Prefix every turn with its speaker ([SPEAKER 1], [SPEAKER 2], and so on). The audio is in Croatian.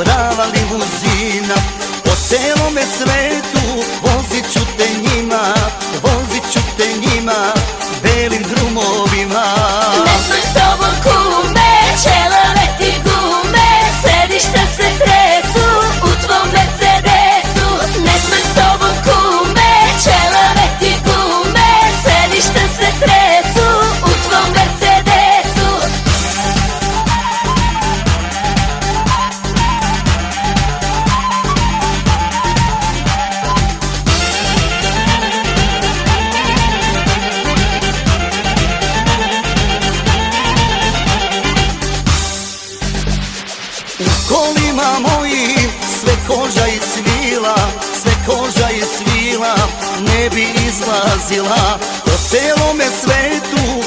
[SPEAKER 1] prava limuzina. Po celome svetu vozit ću te njima, vozit ću te njima, belim drumovima.
[SPEAKER 2] Ne smoj s tobom kume, čelave ti gume, sedišta se tresu u tvom Mercedesu. Ne smoj s tobom kume, čelave ti gume, sedišta se tresu u tvom Mercedesu.
[SPEAKER 1] U kolima mojim sve koža i svila, sve koža i svila ne bi izlazila. Po celome svetu